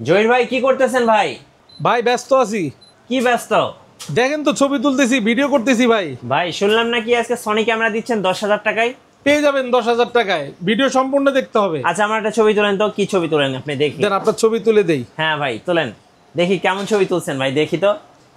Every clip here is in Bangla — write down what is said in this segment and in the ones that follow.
জহির ভাই কি করতেছেন ভাই? ভাই ব্যস্ত আছি। কি ব্যস্ত? দেখেন তো ছবি তুলতেছি, ভিডিও করতেছি ভাই। ভাই শুনলাম নাকি আজকে সনি ক্যামেরা দিচ্ছেন 10,000 টাকায়। পেয়ে যাবেন 10,000 টাকায়, ভিডিও সম্পূর্ণ দেখতে হবে। আচ্ছা আমার একটা ছবি তোলেন তো, কি ছবি তোলেন আপনি দেখি। দেন আপনার ছবি তুলে দেই। হ্যাঁ ভাই তোলেন, দেখি কেমন ছবি তুলছেন ভাই, দেখি তো।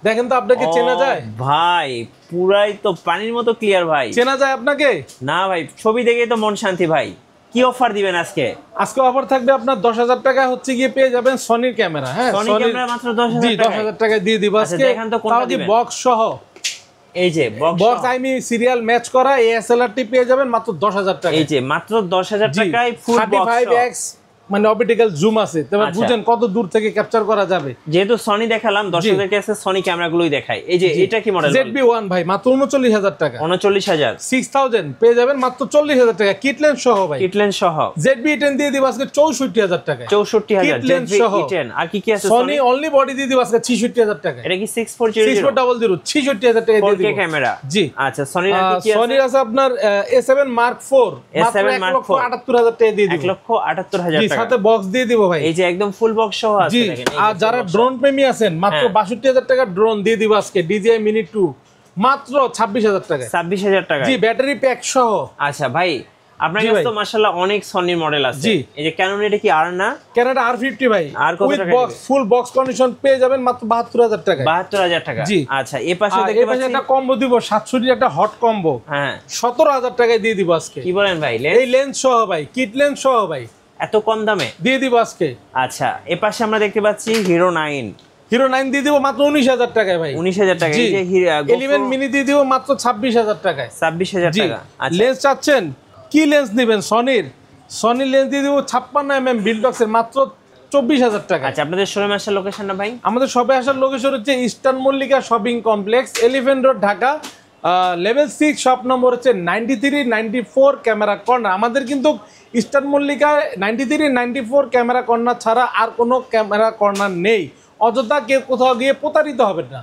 দেখেন তো আপনাকে চেনা ও যায়? ভাই পুরাই তো পানির মতো ক্লিয়ার ভাই। চেনা যায় আপনাকে? না ভাই ছবি দেখেই তো মন শান্তি ভাই। কি অফার দিবেন আজকে? আজকে অফার থাকবে আপনার 10,000 টাকা, হচ্ছে গিয়ে পেয়ে যাবেন সনির ক্যামেরা। হ্যাঁ সনি ক্যামেরা মাত্র 10,000 জি, টাকায়? 10,000 টাকায় দিয়ে দিব আচ্ছা, আজকে। দেখান তো কোনটা তাও কি দিবেন। বক্স সহ? এই যে বক্স আইমি সিরিয়াল ম্যাচ করা এএসএলআরটি পেয়ে যাবেন মাত্র 10,000 টাকা। এই যে মাত্র 10,000 টাকায় ফুল বক্স। 35x মানে অপটিক্যাল জুম আছে, তবে আচ্ছা। বুঝেন কত দূর থেকে ক্যাপচার করা যাবে। যেহেতু সনি দেখালাম, দর্শকদেরকে আজকে সনি ক্যামেরাগুলোই দেখাই। এই যে এটা কি মডেল? ZB-1 ভাই মাত্র 39,000 টাকা। 39,000 6000 পেয়ে যাবেন মাত্র 40,000 টাকা কিটলেন সহ ভাই। কিটলেন সহ ZB-10 দিয়ে দিব আজকে 64,000 টাকা। 64,000 কিটলেন সহ। ZV-E10 আর কি কি আছে? সনি অনলি বডি দিয়ে দিব আজকে 66,000 টাকা। এটা কি 6400 6400 66,000 টাকা দিয়ে 4K দিব ক্যামেরা? জি। আচ্ছা সনির আর কি কি আছে? সনির আছে আপনার A7 Mark 4 মাত্র A7 Mark 4 1,78,000 টাকা দিয়ে দিব। 1,78,000 জি, টাকা। সাথে বক্স দিয়ে দিব ভাই। এই যে একদম ফুল বক্স সহ আছে জি, দেখেন। এই যে আর full যারা box ড্রোন প্রেমী আছেন মাত্র হ্যাঁ। 62,000 টাকা ড্রোন দিয়ে দিব আজকে DJI Mini 2 মাত্র 26,000 টাকা। 26,000 টাকা। জি, ব্যাটারি প্যাক সহ। আচ্ছা ভাই আপনার জি কাছে ভাই। তো মাশাআল্লাহ অনেক সনির মডেল আছে। জি। এই যে ক্যানন, এটা কি আর না? ক্যানাডা R50 ভাই, আর কত উইথ টাকা বক্স দিবে? ফুল বক্স কন্ডিশন পেয়ে যাবেন মাত্র 72,000 টাকা। 72,000 টাকা। জি। আচ্ছা এই পাশে আর দেখতে এই পাশে পাচ্ছি। একটা কম্বো দিব 67 একটা হট কম্বো হ্যাঁ 17,000 টাকায় দিয়ে দিব আজকে। কি বলেন ভাই, এই লেন্স সহ ভাই, কিট লেন্স সহ ভাই এত কম দামে? দিয়ে দিব আজকে। আচ্ছা এ পাশে আমরা দেখতে পাচ্ছি হিরো 9। হিরো 9 দিয়ে দিব মাত্র 19,000 টাকায় ভাই। 19,000 টাকা। জি। এই যে 11 মিনি দিয়ে দিব মাত্র 26,000 টাকায়। 26,000 জি। টাকা। আচ্ছা লেন্স চাচ্ছেন, কি লেন্স নেবেন? সনির লেন্স দিয়ে দিব 56mm বিল্ডক্সের মাত্র 24,000 টাকা। আচ্ছা আপনাদের শোরুমে আসার লোকেশনটা ভাই? আমাদের শপে আসার লোকেশন হচ্ছে eastern Mallika shopping complex, elephant road, Dhaka. Level 6, shop number হচ্ছে 93 94 ক্যামেরা কর্নার। আমাদের কিন্তু ইস্টার্ন মল্লিকা 93 94 ক্যামেরা কর্নার ছাড়া আর কোনো ক্যামেরা কর্নার নেই। অযথা কেউ কোথাও গিয়ে প্রতারিত হবেন না।